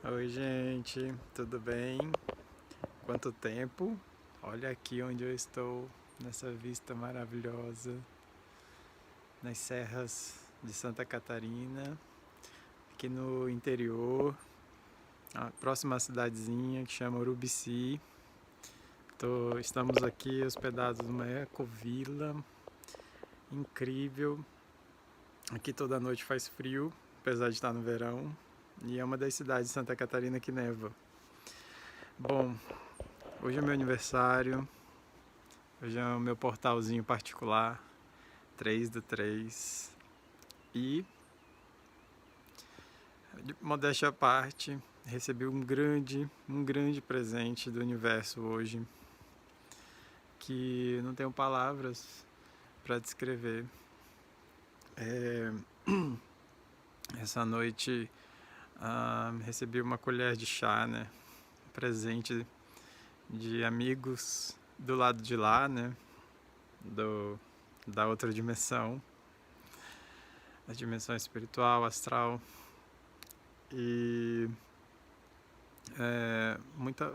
Oi, gente, tudo bem? Quanto tempo? Olha aqui onde eu estou, nessa vista maravilhosa, nas serras de Santa Catarina, aqui no interior, a próxima cidadezinha que chama Urubici. Estamos aqui hospedados numa ecovila incrível. Aqui toda noite faz frio, apesar de estar no verão, e é uma das cidades de Santa Catarina que neva. Bom, hoje é meu aniversário. Hoje é o meu portalzinho particular, 3 do 3. E, de modéstia à parte, recebi um grande presente do universo hoje, que não tenho palavras para descrever. Essa noite recebi uma colher de chá, né? Um presente de amigos do lado de lá, né? Do, da outra dimensão, a dimensão espiritual, astral. E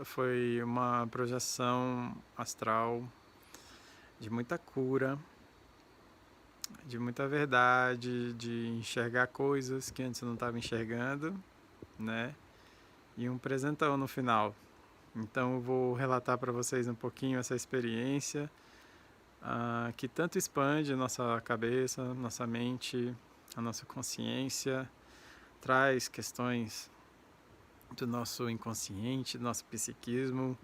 foi uma projeção astral de muita cura, de muita verdade, de enxergar coisas que antes eu não estava enxergando, né? E um presentão no final. Então eu vou relatar para vocês um pouquinho essa experiência que tanto expande nossa cabeça, nossa mente, a nossa consciência, traz questões do nosso inconsciente, do nosso psiquismo,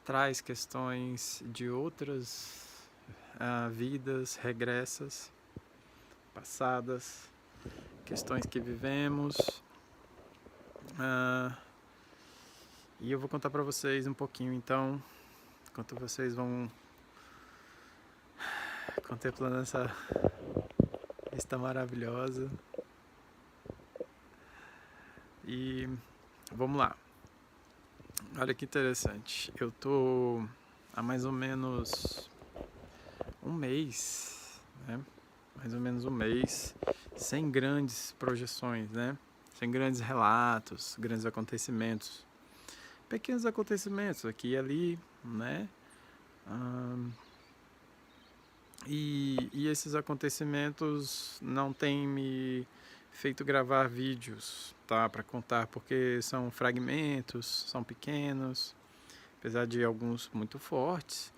traz questões de outras vidas regressas, passadas, questões que vivemos. E eu vou contar para vocês um pouquinho então, enquanto vocês vão contemplando essa vista maravilhosa. E vamos lá. Olha que interessante. Eu tô há mais ou menos um mês, né? Mais ou menos um mês, sem grandes projeções, né? Sem grandes relatos, grandes acontecimentos. Pequenos acontecimentos aqui e ali, né? E esses acontecimentos não têm me feito gravar vídeos, tá? Para contar, porque são fragmentos, são pequenos, apesar de alguns muito fortes.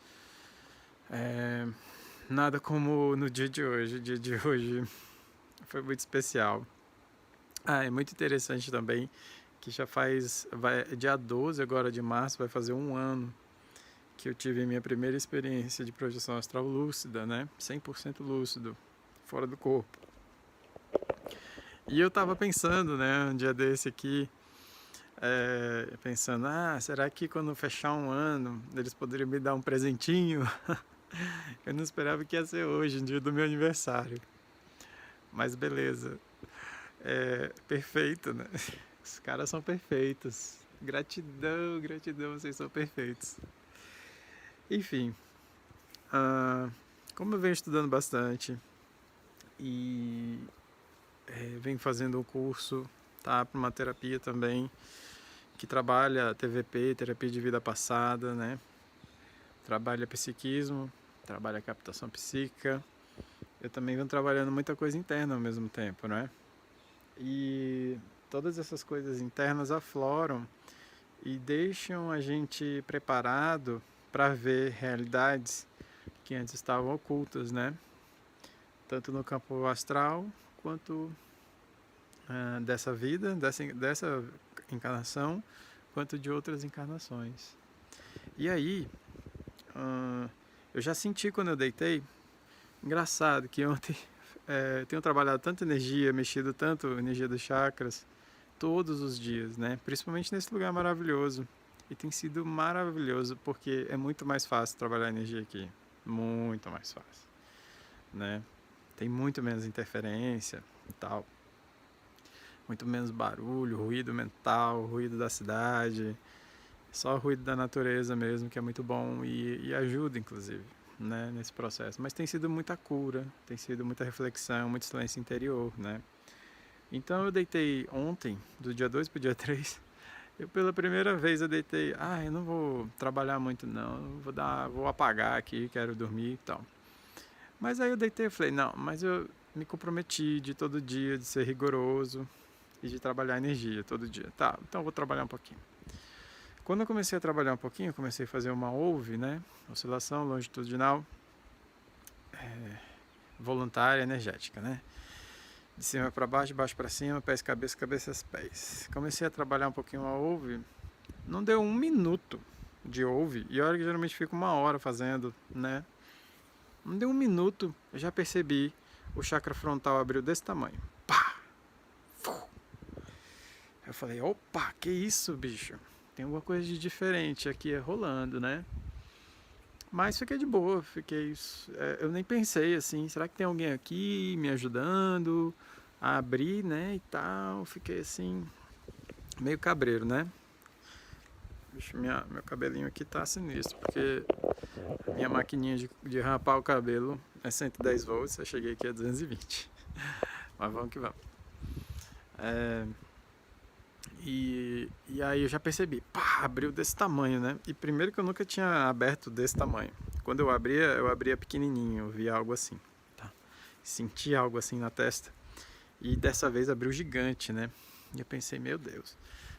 Nada como no dia de hoje. O dia de hoje foi muito especial. É muito interessante também que já dia 12 agora de março, vai fazer um ano que eu tive minha primeira experiência de projeção astral lúcida, né? 100% lúcido, fora do corpo. E eu tava pensando, né, um dia desse aqui, pensando, será que quando fechar um ano, eles poderiam me dar um presentinho? Eu não esperava que ia ser hoje, no dia do meu aniversário. Mas beleza. Perfeito, né? Os caras são perfeitos. Gratidão, gratidão, vocês são perfeitos. Enfim, como eu venho estudando bastante e venho fazendo um curso, tá, para uma terapia também, que trabalha TVP, terapia de vida passada, né? Trabalha psiquismo, trabalha captação psíquica. Eu também venho trabalhando muita coisa interna ao mesmo tempo, né? E todas essas coisas internas afloram e deixam a gente preparado para ver realidades que antes estavam ocultas, né? Tanto no campo astral quanto dessa vida, dessa encarnação, quanto de outras encarnações. E aí, eu já senti quando eu deitei, engraçado que ontem tenho trabalhado tanta energia, mexido tanto a energia dos chakras, todos os dias, né? Principalmente nesse lugar maravilhoso. E tem sido maravilhoso porque é muito mais fácil trabalhar a energia aqui. Muito mais fácil, né? Tem muito menos interferência e tal. Muito menos barulho, ruído mental, ruído da cidade. Só o ruído da natureza mesmo, que é muito bom e ajuda, inclusive, né, nesse processo. Mas tem sido muita cura, tem sido muita reflexão, muito silêncio interior, né? Então eu deitei ontem, do dia 2 pro dia 3. Eu pela primeira vez eu deitei, eu não vou trabalhar muito não, vou apagar aqui, quero dormir e tal. Mas aí eu deitei e falei, não, mas eu me comprometi de todo dia, de ser rigoroso e de trabalhar energia todo dia. Tá, então eu vou trabalhar um pouquinho. Quando eu comecei a trabalhar um pouquinho, eu comecei a fazer uma OLV, né? Oscilação longitudinal voluntária energética, né? De cima para baixo, de baixo para cima, pés, cabeça, cabeça, pés. Comecei a trabalhar um pouquinho a OLV, não deu 1 minuto de OLV, e olha que geralmente fica 1 hora fazendo, né? Não deu 1 minuto, eu já percebi, o chakra frontal abriu desse tamanho. Pá! Eu falei, opa, que isso, bicho? Tem alguma coisa de diferente aqui rolando, né? Mas fiquei de boa, eu nem pensei assim, será que tem alguém aqui me ajudando a abrir, né, e tal. Fiquei assim, meio cabreiro, né? Bicho, meu cabelinho aqui tá sinistro, porque minha maquininha de rapar o cabelo é 110 volts, eu cheguei aqui a 220. Mas vamos que vamos. E aí eu já percebi, pá, abriu desse tamanho, né? E primeiro que eu nunca tinha aberto desse tamanho. Quando eu abria pequenininho, eu via algo assim, tá? Senti algo assim na testa. E dessa vez abriu gigante, né? E eu pensei, meu Deus,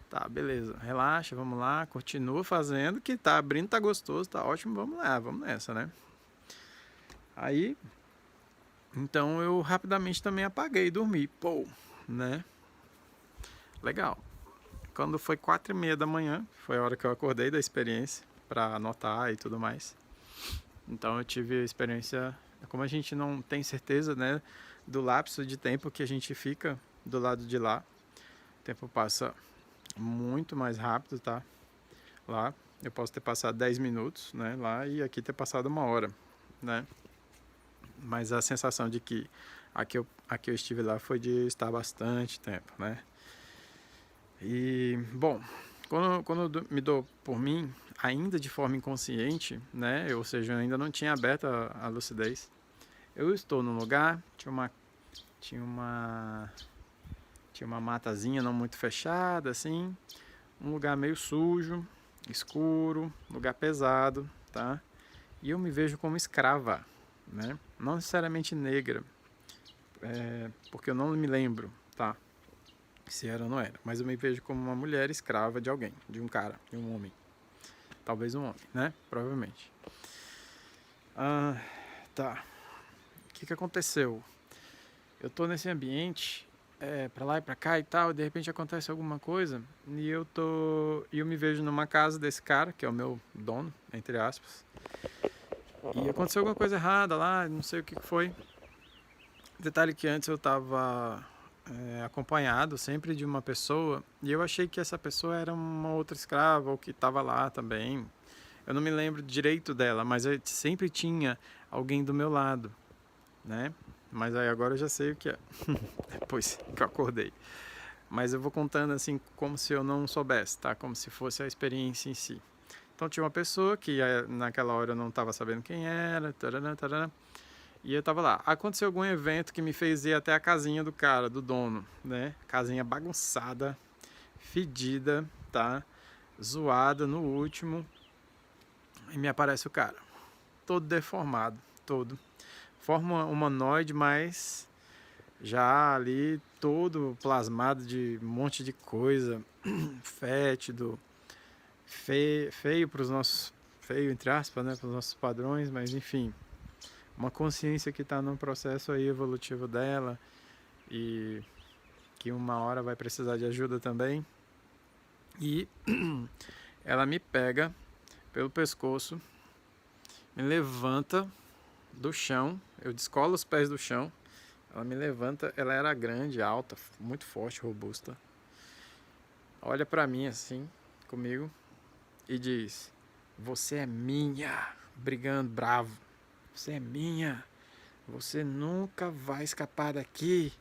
tá, beleza, relaxa, vamos lá, continua fazendo, que tá abrindo, tá gostoso, tá ótimo, vamos lá, vamos nessa, né? Aí, então eu rapidamente também apaguei e dormi, pô, né? Legal. Quando foi 4h30 da manhã, foi a hora que eu acordei da experiência, para anotar e tudo mais. Então eu tive a experiência, como a gente não tem certeza, né, do lapso de tempo que a gente fica do lado de lá, o tempo passa muito mais rápido, tá? Lá eu posso ter passado 10 minutos, né, lá, e aqui ter passado 1 hora, né? Mas a sensação de que aqui eu estive lá foi de estar bastante tempo, né? E, bom, quando eu me dou por mim, ainda de forma inconsciente, né? Ou seja, eu ainda não tinha aberto a lucidez. Eu estou num lugar, tinha uma matazinha não muito fechada, assim, um lugar meio sujo, escuro, lugar pesado, tá? E eu me vejo como escrava, né? Não necessariamente negra, porque eu não me lembro, tá? Se era ou não era, mas eu me vejo como uma mulher escrava de alguém, de um cara, de um homem. Talvez um homem, né? Provavelmente. Tá. O que aconteceu? Eu tô nesse ambiente, pra lá e pra cá e tal, e de repente acontece alguma coisa, e eu me vejo numa casa desse cara, que é o meu dono, entre aspas, e aconteceu alguma coisa errada lá, não sei o que foi. Detalhe que antes eu tava acompanhado sempre de uma pessoa, e eu achei que essa pessoa era uma outra escrava, ou que estava lá também. Eu não me lembro direito dela, mas eu sempre tinha alguém do meu lado, né? Mas aí agora eu já sei o que é, depois que eu acordei. Mas eu vou contando assim como se eu não soubesse, tá? Como se fosse a experiência em si. Então tinha uma pessoa que naquela hora eu não estava sabendo quem era, tarana, tarana, e eu tava lá. Aconteceu algum evento que me fez ir até a casinha do cara, do dono, né? Casinha bagunçada, fedida, tá? Zoada no último. E me aparece o cara, todo deformado, todo. Forma humanoide, mas já ali todo plasmado de um monte de coisa, fétido, feio para os nossos, feio entre aspas, né, para os nossos padrões, mas enfim, uma consciência que está num processo aí evolutivo dela e que uma hora vai precisar de ajuda também. E ela me pega pelo pescoço, me levanta do chão, eu descolo os pés do chão, ela me levanta, ela era grande, alta, muito forte, robusta. Olha pra mim assim, comigo, e diz: "Você é minha", brigando, bravo. "Você é minha. Você nunca vai escapar daqui.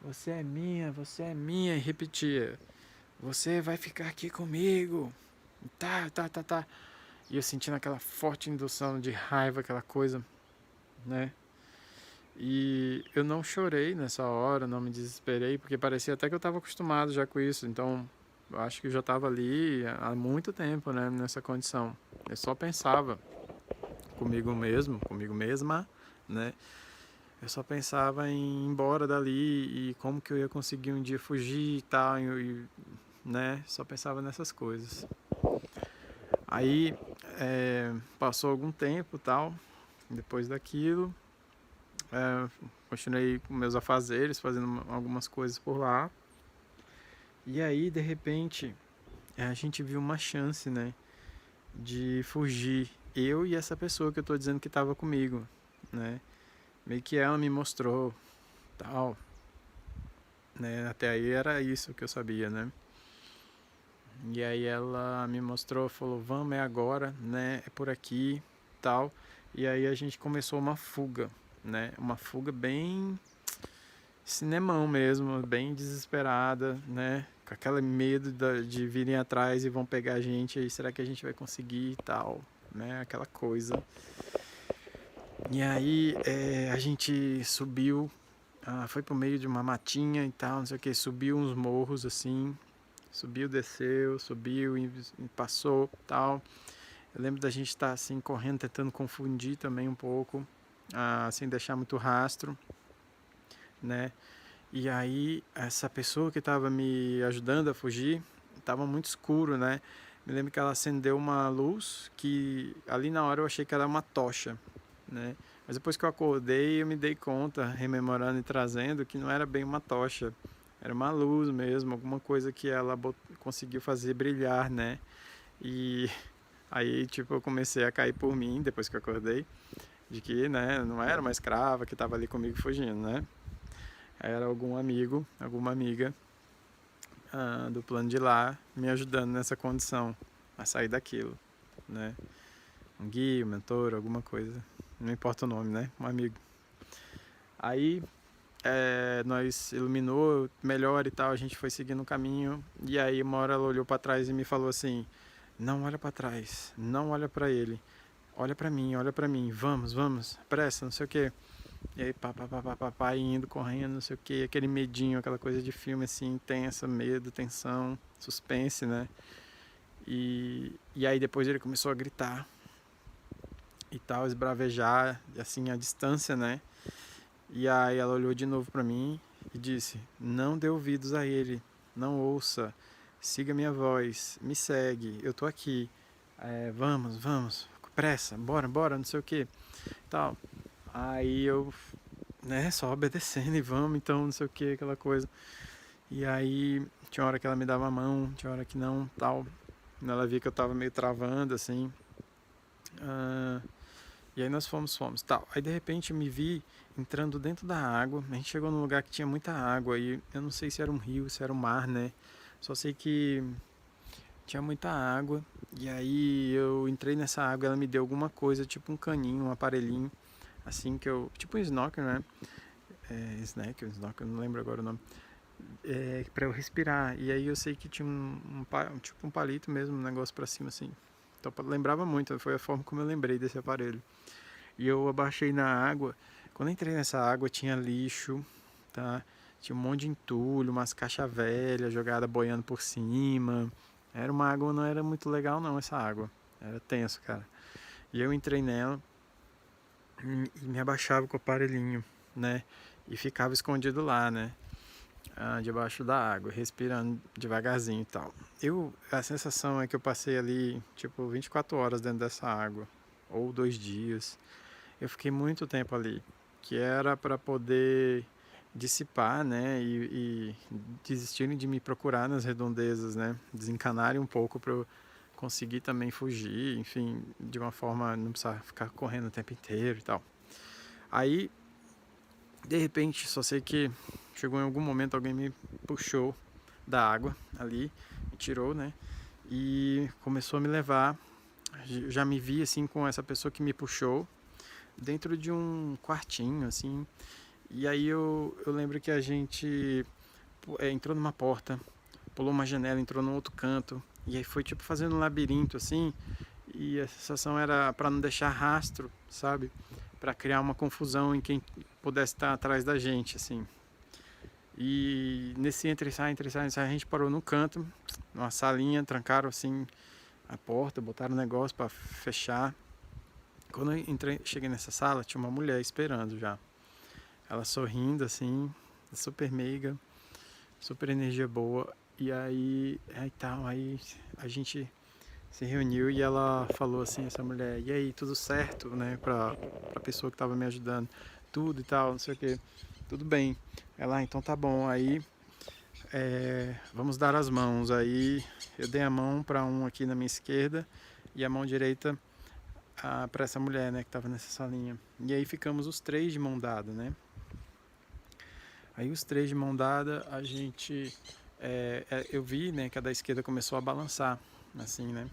Você é minha, você é minha", e repetia: "Você vai ficar aqui comigo". Tá. E eu sentindo aquela forte indução de raiva, aquela coisa, né? E E eu não chorei nessa hora, não me desesperei, porque parecia até que eu estava acostumado já com isso. Então, eu acho que eu já estava ali há muito tempo, né, nessa condição. Eu só pensava comigo mesmo, comigo mesma, né? Eu só pensava em ir embora dali e como que eu ia conseguir um dia fugir e tal, né? Só pensava nessas coisas. Aí passou algum tempo tal, depois daquilo, continuei com meus afazeres, fazendo algumas coisas por lá. E aí, de repente, a gente viu uma chance, né, de fugir. Eu e essa pessoa que eu tô dizendo que estava comigo, né? Meio que ela me mostrou, tal, né? Até aí era isso que eu sabia, né? E aí ela me mostrou, falou, vamos, é agora, né? É por aqui, tal. E aí a gente começou uma fuga, né? Uma fuga bem cinemão mesmo, bem desesperada, né? Com aquele medo de virem atrás e vão pegar a gente, aí será que a gente vai conseguir e tal, né? Aquela coisa. E aí a gente subiu, foi pro meio de uma matinha e tal, não sei o que, subiu uns morros assim, subiu, desceu, subiu e passou tal. Eu lembro da gente estar assim correndo, tentando confundir também um pouco, sem deixar muito rastro, né? E aí essa pessoa que estava me ajudando a fugir, estava muito escuro, né? Me lembro que ela acendeu uma luz que ali na hora eu achei que era uma tocha, né? Mas depois que eu acordei, eu me dei conta, rememorando e trazendo, que não era bem uma tocha, era uma luz mesmo, alguma coisa que ela conseguiu fazer brilhar, né? E aí, tipo, eu comecei a cair por mim, depois que eu acordei, de que, né, não era uma escrava que estava ali comigo fugindo, né? Era algum amigo, alguma amiga do plano de lá me ajudando nessa condição, a sair daquilo, né? Um guia, um mentor, alguma coisa, não importa o nome, né? Um amigo. Aí nós iluminou melhor e tal, a gente foi seguindo o caminho, e aí uma hora ela olhou para trás e me falou assim, não olha para trás, não olha para ele, olha para mim, vamos, vamos, pressa, não sei o que. E aí pá, indo, correndo, não sei o que, aquele medinho, aquela coisa de filme assim, intensa, medo, tensão, suspense, né? E aí depois ele começou a gritar e tal, esbravejar, assim, a distância, né? E aí ela olhou de novo para mim e disse, não dê ouvidos a ele, não ouça, siga minha voz, me segue, eu tô aqui, vamos, pressa, bora, não sei o que, tal. Aí eu, né, só obedecendo e vamos, então, não sei o que, aquela coisa. E aí tinha hora que ela me dava a mão, tinha hora que não, tal. Ela via que eu tava meio travando, assim. E aí nós fomos, tal. Aí de repente eu me vi entrando dentro da água. A gente chegou num lugar que tinha muita água e eu não sei se era um rio, se era um mar, né? Só sei que tinha muita água. E aí eu entrei nessa água, ela me deu alguma coisa, tipo um caninho, um aparelhinho, assim que eu, tipo um snorkel, né? Snorkel, não lembro agora o nome. Para eu respirar. E aí eu sei que tinha tipo um palito mesmo, um negócio para cima assim. Então lembrava muito, foi a forma como eu lembrei desse aparelho. E eu abaixei na água. Quando eu entrei nessa água tinha lixo, tá? Tinha um monte de entulho, umas caixas velhas jogadas boiando por cima. Era uma água, não era muito legal não essa água. Era tenso, cara. E eu entrei nela e me abaixava com o aparelhinho, né? E ficava escondido lá, né? Debaixo da água, respirando devagarzinho e tal. A sensação é que eu passei ali, tipo, 24 horas dentro dessa água, ou 2 dias. Eu fiquei muito tempo ali, que era para poder dissipar, né, e desistirem de me procurar nas redondezas, né, desencanarem um pouco para eu conseguir também fugir, enfim, de uma forma não precisar ficar correndo o tempo inteiro e tal. Aí, de repente, só sei que chegou em algum momento alguém me puxou da água ali, me tirou, né, e começou a me levar. Já me vi assim com essa pessoa que me puxou dentro de um quartinho, assim. E aí eu lembro que a gente entrou numa porta, pulou uma janela, entrou num outro canto. E aí foi tipo fazendo um labirinto, assim. E a sensação era para não deixar rastro, sabe? Para criar uma confusão em quem pudesse estar atrás da gente, assim. E nesse entre e sai, a gente parou no canto, numa salinha, trancaram assim a porta, botaram o negócio para fechar. Quando eu cheguei nessa sala, tinha uma mulher esperando já. Ela sorrindo assim, super meiga, super energia boa. E aí a gente se reuniu e ela falou assim, essa mulher, e aí, tudo certo, né, pra pessoa que tava me ajudando, tudo e tal, não sei o que, tudo bem. Ela, então tá bom, aí vamos dar as mãos. Aí eu dei a mão para um aqui na minha esquerda e a mão direita para essa mulher, né, que tava nessa salinha. E aí ficamos os três de mão dada, né. Aí os três de mão dada, a gente, eu vi, né, que a da esquerda começou a balançar, assim, né.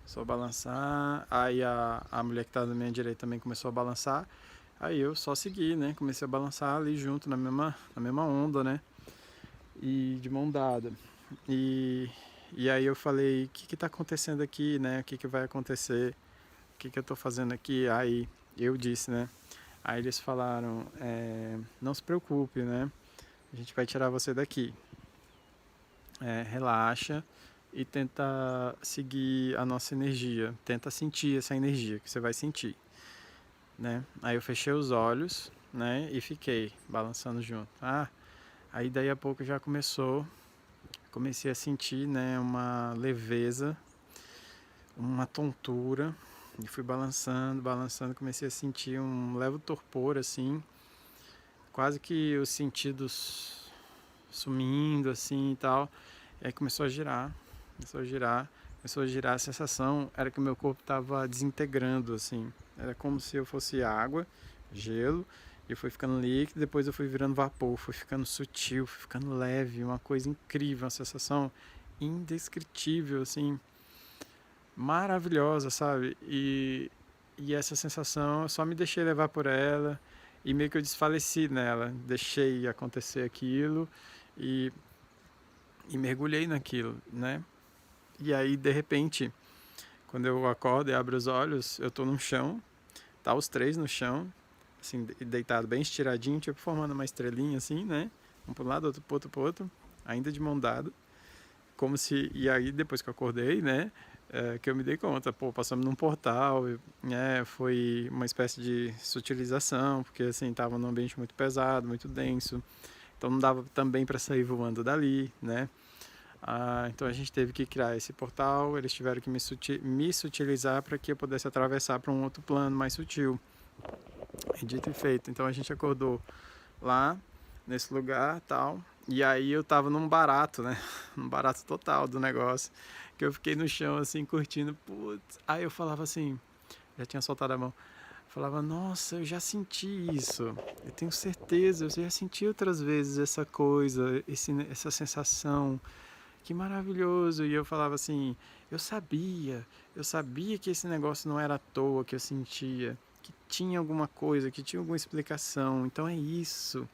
Começou a balançar, aí a mulher que estava na minha direita também começou a balançar, aí eu só segui, né, comecei a balançar ali junto, na mesma onda, né, e de mão dada. E aí eu falei, o que está acontecendo aqui, né, o que vai acontecer, o que eu estou fazendo aqui, aí eu disse, né, aí eles falaram, não se preocupe, né, a gente vai tirar você daqui, relaxa, e tenta seguir a nossa energia, tenta sentir essa energia que você vai sentir, né? Aí eu fechei os olhos, né, e fiquei balançando junto. Aí daí a pouco já comecei a sentir, né, uma leveza, uma tontura, e fui balançando, comecei a sentir um leve torpor assim, quase que os sentidos sumindo assim e tal. E aí começou a girar, a sensação era que o meu corpo estava desintegrando, assim. Era como se eu fosse água, gelo, e foi ficando líquido, depois eu fui virando vapor, fui ficando sutil, fui ficando leve, uma coisa incrível, uma sensação indescritível, assim, maravilhosa, sabe? E essa sensação eu só me deixei levar por ela, e meio que eu desfaleci nela, deixei acontecer aquilo, e, e mergulhei naquilo, né? E aí, de repente, quando eu acordo e abro os olhos, eu tô no chão, tá os três no chão, assim, deitado bem estiradinho, tipo formando uma estrelinha assim, né? Um pro lado, outro pro outro, ainda de mão dada. Como se... E aí, depois que eu acordei, né? Que eu me dei conta, pô, passamos num portal, né? Foi uma espécie de sutilização, porque assim, tava num ambiente muito pesado, muito denso. Então não dava também para sair voando dali, né? Então a gente teve que criar esse portal, eles tiveram que me sutilizar para que eu pudesse atravessar para um outro plano mais sutil. E dito e feito, então a gente acordou lá, nesse lugar tal, e aí eu tava num barato, né, num barato total do negócio, que eu fiquei no chão assim, curtindo, putz, aí eu falava assim, já tinha soltado a mão, falava, nossa, eu já senti isso, eu tenho certeza, eu já senti outras vezes essa coisa, essa sensação, que maravilhoso. E eu falava assim, eu sabia que esse negócio não era à toa que eu sentia, que tinha alguma coisa, que tinha alguma explicação, então é isso,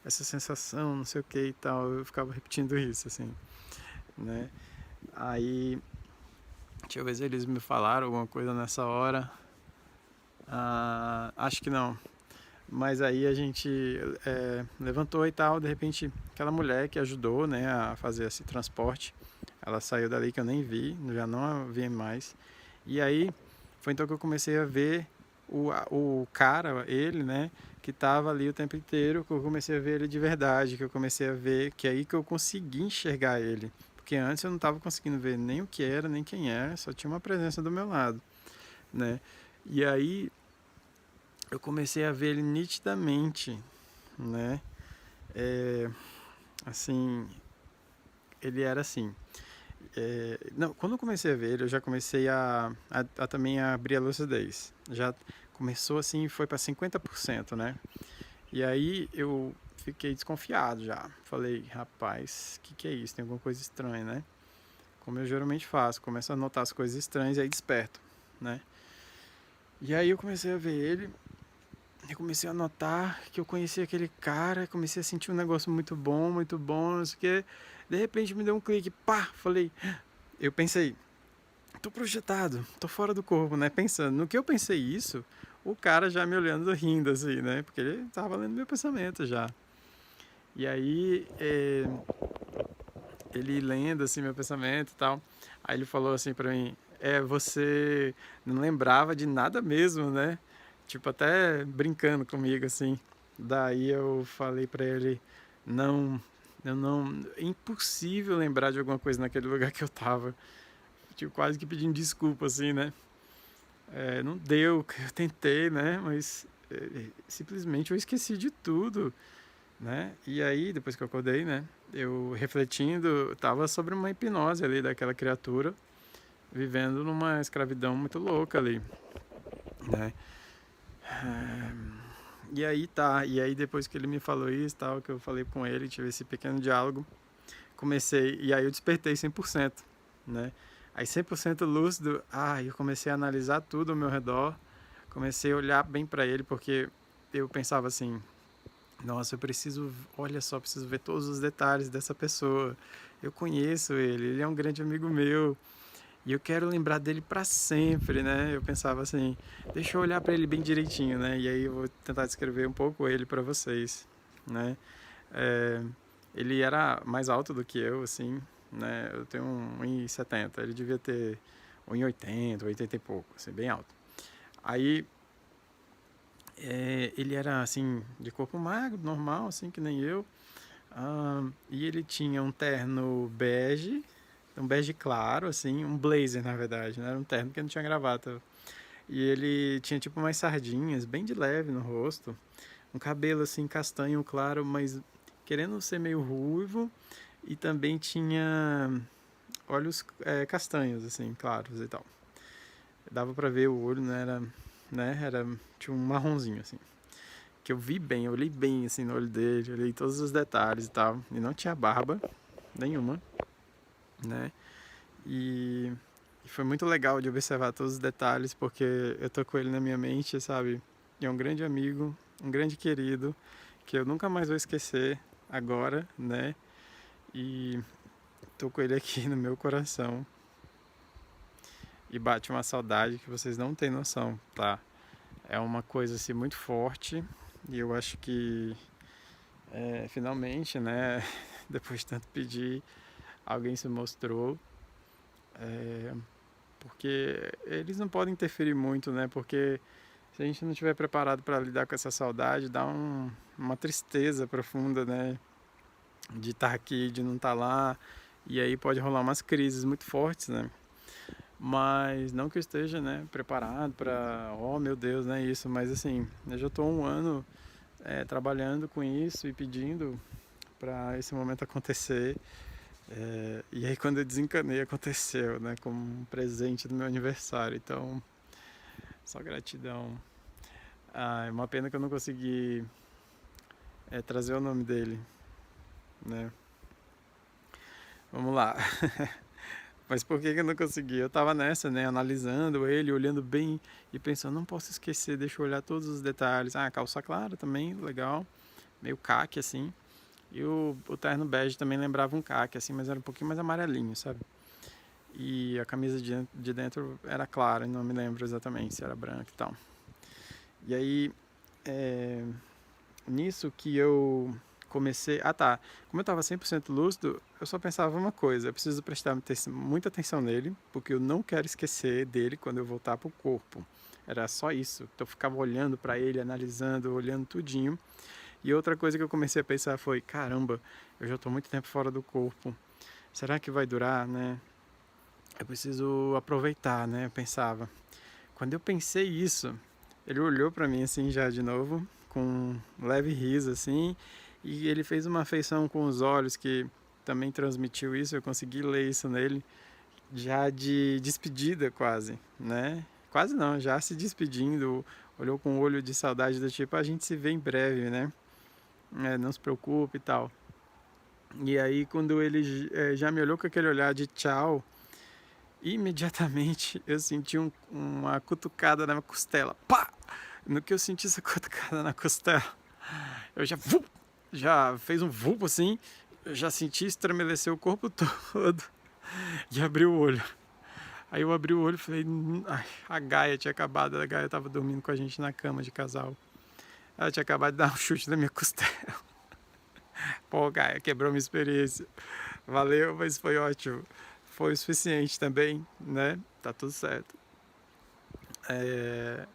essa sensação, não sei o que e tal. Eu ficava repetindo isso, assim, né? Aí, deixa eu ver se eles me falaram alguma coisa nessa hora. Acho que não. Mas aí a gente levantou e tal, de repente aquela mulher que ajudou, né, a fazer esse transporte, ela saiu dali que eu nem vi, já não a vi mais. E aí foi então que eu comecei a ver o cara, ele, né, que tava ali o tempo inteiro, que eu comecei a ver ele de verdade, que eu comecei a ver, que é aí que eu consegui enxergar ele. Porque antes eu não estava conseguindo ver nem o que era, nem quem era, só tinha uma presença do meu lado, né? E aí eu comecei a ver ele nitidamente, né? Assim, ele era assim. Não, quando eu comecei a ver ele, eu já comecei a também a abrir a lucidez. Já começou assim, foi para 50%, né? E aí eu fiquei desconfiado já. Falei, rapaz, que é isso? Tem alguma coisa estranha, né? Como eu geralmente faço, começo a notar as coisas estranhas e aí desperto, né? E aí eu comecei a ver ele, eu comecei a notar que eu conhecia aquele cara, comecei a sentir um negócio muito bom, não sei o que. De repente me deu um clique, pá, falei, eu pensei, tô projetado, tô fora do corpo, né? Pensando. No que eu pensei isso, o cara já me olhando rindo, assim, né? Porque ele tava lendo meu pensamento já. E aí, ele lendo, assim, meu pensamento e tal. Aí ele falou assim pra mim, você não lembrava de nada mesmo, né? Tipo, até brincando comigo, assim. Daí eu falei pra ele, não, eu não, é impossível lembrar de alguma coisa naquele lugar que eu tava. Tipo, quase que pedindo desculpa, assim, né? Não deu, eu tentei, né? Mas simplesmente eu esqueci de tudo, né? E aí, depois que eu acordei, né? Eu refletindo, tava sobre uma hipnose ali daquela criatura, vivendo numa escravidão muito louca ali, né? E aí tá, e aí depois que ele me falou isso, tal, que eu falei com ele, tive esse pequeno diálogo, comecei, e aí eu despertei 100%, né? Aí 100% lúcido, eu comecei a analisar tudo ao meu redor, comecei a olhar bem para ele, porque eu pensava assim, nossa, eu preciso, olha só, preciso ver todos os detalhes dessa pessoa. Eu conheço ele, ele é um grande amigo meu e eu quero lembrar dele para sempre, né? Eu pensava assim, deixa eu olhar para ele bem direitinho, né? E aí eu vou tentar descrever um pouco ele para vocês, né? É, ele era mais alto do que eu, assim, né? Eu tenho 1,70, ele devia ter 1,80, 80 e pouco, assim, bem alto. Aí ele era assim de corpo magro, normal, assim que nem eu. E ele tinha um terno bege, um bege claro, assim, um blazer na verdade, não era um terno porque não tinha gravata. E ele tinha tipo umas sardinhas bem de leve no rosto, um cabelo assim castanho claro, mas querendo ser meio ruivo, e também tinha olhos castanhos assim, claros e tal. Dava pra ver o olho, não era, né, era tinha um marronzinho assim. Que eu vi bem, eu olhei bem assim no olho dele, olhei todos os detalhes e tal. E não tinha barba nenhuma, né? E, e foi muito legal de observar todos os detalhes, porque eu tô com ele na minha mente, sabe? E é um grande amigo, um grande querido, que eu nunca mais vou esquecer agora, né? E tô com ele aqui no meu coração. E bate uma saudade que vocês não têm noção, tá? É uma coisa assim muito forte. E eu acho que finalmente, né, depois de tanto pedir, alguém se mostrou, porque eles não podem interferir muito, né, porque se a gente não estiver preparado para lidar com essa saudade, dá uma tristeza profunda, né, de estar aqui, de não estar lá, e aí pode rolar umas crises muito fortes, né, mas não que eu esteja, né, preparado para, oh meu Deus, né, isso, mas assim, eu já estou 1 ano trabalhando com isso e pedindo para esse momento acontecer. E aí quando eu desencanei aconteceu, né? Como um presente do meu aniversário. Então, só gratidão. É uma pena que eu não consegui trazer o nome dele, né? Vamos lá. Mas por que eu não consegui? Eu tava nessa, né? Analisando ele, olhando bem e pensando, não posso esquecer, deixa eu olhar todos os detalhes. Calça clara também, legal. Meio caque, assim. E o terno bege também lembrava um caque, assim, mas era um pouquinho mais amarelinho, sabe? E a camisa de dentro era clara, não me lembro exatamente se era branca e tal. E aí, nisso que eu comecei... tá. Como eu estava 100% lúcido, eu só pensava uma coisa. Eu preciso prestar muita atenção nele, porque eu não quero esquecer dele quando eu voltar pro corpo. Era só isso. Então eu ficava olhando para ele, analisando, olhando tudinho. E outra coisa que eu comecei a pensar foi, caramba, eu já estou muito tempo fora do corpo. Será que vai durar, né? Eu preciso aproveitar, né? Eu pensava. Quando eu pensei isso, ele olhou para mim assim já de novo, com um leve riso assim, e ele fez uma feição com os olhos que também transmitiu isso, eu consegui ler isso nele, já de despedida quase, né? Quase não, já se despedindo, olhou com um olho de saudade do tipo, a gente se vê em breve, né? Não se preocupe e tal. E aí quando ele já me olhou com aquele olhar de tchau, imediatamente eu senti uma cutucada na minha costela. Pá! No que eu senti essa cutucada na costela, eu já fez um vup assim, eu já senti estremelecer o corpo todo e abri o olho. Aí eu abri o olho e falei, ai, a Gaia tinha acabado, a Gaia tava dormindo com a gente na cama de casal. Ela tinha acabado de dar um chute na minha costela. Pô, Gaia, quebrou minha experiência. Valeu, mas foi ótimo. Foi o suficiente também, né? Tá tudo certo.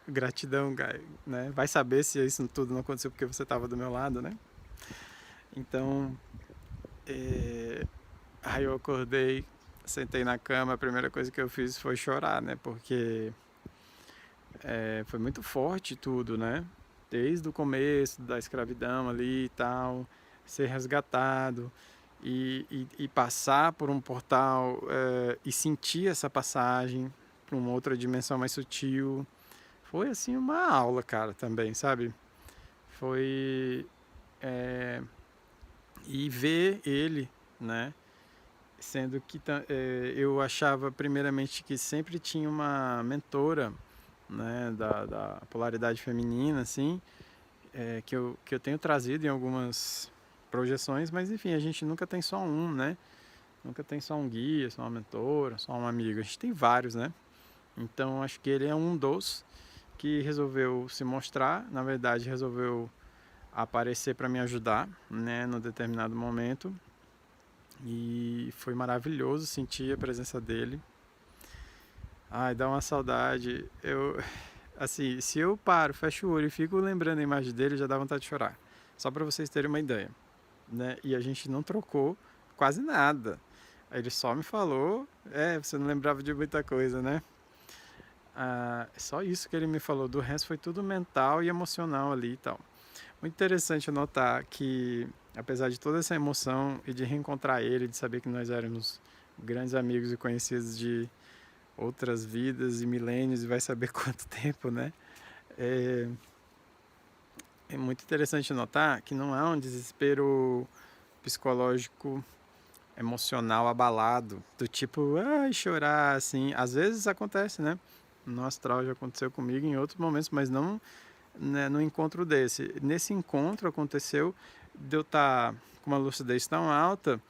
Gratidão, Gaia, né? Vai saber se isso tudo não aconteceu porque você tava do meu lado, né? Então, aí eu acordei, sentei na cama, a primeira coisa que eu fiz foi chorar, né? Porque foi muito forte tudo, né? Desde o começo da escravidão ali e tal, ser resgatado e passar por um portal e sentir essa passagem para uma outra dimensão mais sutil. Foi assim uma aula, cara, também, sabe? Foi. é, e ver ele, né? Sendo que eu achava primeiramente que sempre tinha uma mentora, né, da polaridade feminina, assim, que eu tenho trazido em algumas projeções, mas enfim, a gente nunca tem só um, né? Nunca tem só um guia, só uma mentora, só um amigo. A gente tem vários, né? Então acho que ele é um dos que resolveu se mostrar, na verdade resolveu aparecer para me ajudar, né, no determinado momento. E foi maravilhoso sentir a presença dele. Ai, dá uma saudade. Assim, se eu paro, fecho o olho e fico lembrando a imagem dele, já dá vontade de chorar. Só para vocês terem uma ideia, né? E a gente não trocou quase nada. Ele só me falou, você não lembrava de muita coisa, né? Só isso que ele me falou. Do resto foi tudo mental e emocional ali e tal. Muito interessante notar que, apesar de toda essa emoção e de reencontrar ele, de saber que nós éramos grandes amigos e conhecidos de outras vidas e milênios e vai saber quanto tempo, né? É, é muito interessante notar que não há um desespero psicológico, emocional abalado, do tipo, ai, chorar, assim. Às vezes acontece, né? No astral já aconteceu comigo em outros momentos, mas não, né, no encontro desse. Nesse encontro aconteceu de eu estar com uma lucidez tão alta,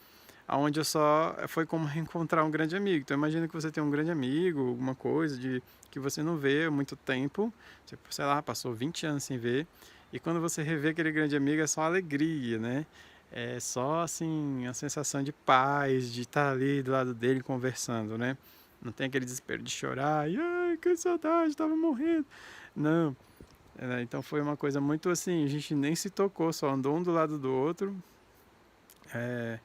aonde eu só foi como reencontrar um grande amigo. Então imagina que você tem um grande amigo, alguma coisa de que você não vê há muito tempo, tipo, sei lá, passou 20 anos sem ver, e quando você revê aquele grande amigo é só alegria, né? É só assim a sensação de paz, de estar ali do lado dele conversando, né? Não tem aquele desespero de chorar, e ai, que saudade, estava morrendo. Não. Então foi uma coisa muito assim, a gente nem se tocou, só andou um do lado do outro. É,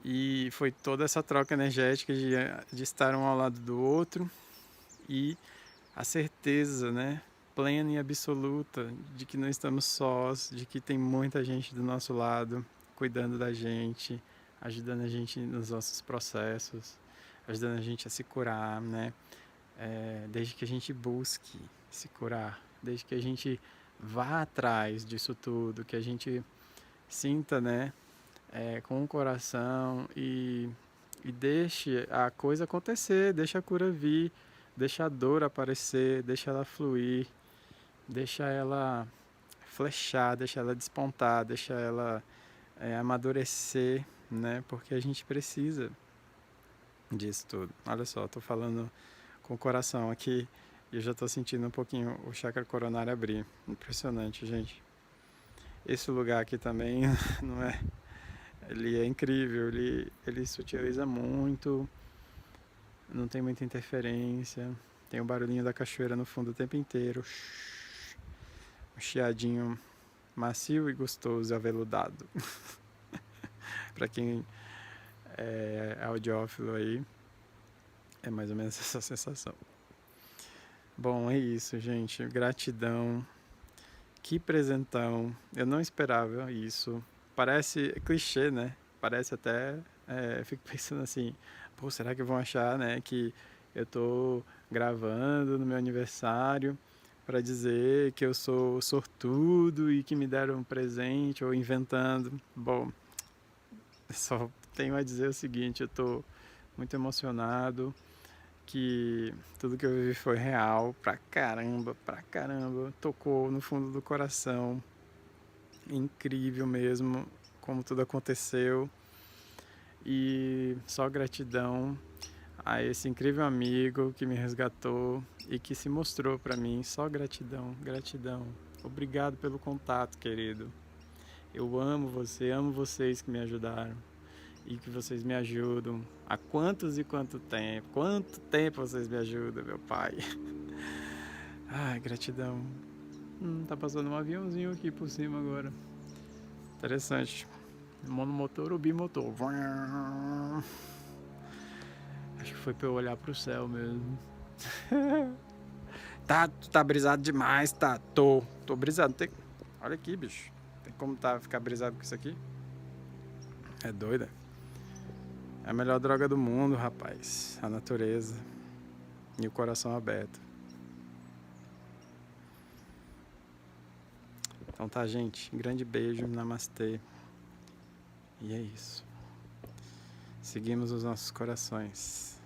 e foi toda essa troca energética de estar um ao lado do outro e a certeza, né, plena e absoluta de que não estamos sós, de que tem muita gente do nosso lado cuidando da gente, ajudando a gente nos nossos processos, ajudando a gente a se curar, né? Desde que a gente busque se curar, desde que a gente vá atrás disso tudo, que a gente sinta, né, com o coração e deixe a coisa acontecer, deixa a cura vir, deixa a dor aparecer, deixa ela fluir, deixa ela flechar, deixa ela despontar, deixa ela amadurecer, né? Porque a gente precisa disso tudo. Olha só, estou falando com o coração aqui e eu já estou sentindo um pouquinho o chakra coronário abrir. Impressionante, gente. Esse lugar aqui também não é. Ele é incrível, ele se utiliza muito, não tem muita interferência, tem o barulhinho da cachoeira no fundo o tempo inteiro, um chiadinho macio e gostoso, aveludado. Para quem é audiófilo aí, é mais ou menos essa sensação. Bom, é isso, gente. Gratidão. Que presentão. Eu não esperava isso. Parece clichê, né? Parece até. Fico pensando assim, pô, será que vão achar, né, que eu tô gravando no meu aniversário para dizer que eu sou sortudo e que me deram um presente ou inventando? Bom, só tenho a dizer o seguinte, eu tô muito emocionado que tudo que eu vivi foi real pra caramba, tocou no fundo do coração. Incrível mesmo como tudo aconteceu e só gratidão a esse incrível amigo que me resgatou e que se mostrou para mim. Só gratidão, gratidão. Obrigado pelo contato, querido. Eu amo você, amo vocês que me ajudaram e que vocês me ajudam. Há quantos e quanto tempo? Quanto tempo vocês me ajudam, meu pai? Ai, gratidão. Tá passando um aviãozinho aqui por cima agora. Interessante. Monomotor ou bimotor? Acho que foi pra eu olhar pro céu mesmo. Tu tá brisado demais, tá? Tô brisado. Olha aqui, bicho. Tem como ficar brisado com isso aqui? É doida. É a melhor droga do mundo, rapaz. A natureza. E o coração aberto. Então tá, gente. Grande beijo. Namastê. E é isso. Seguimos os nossos corações.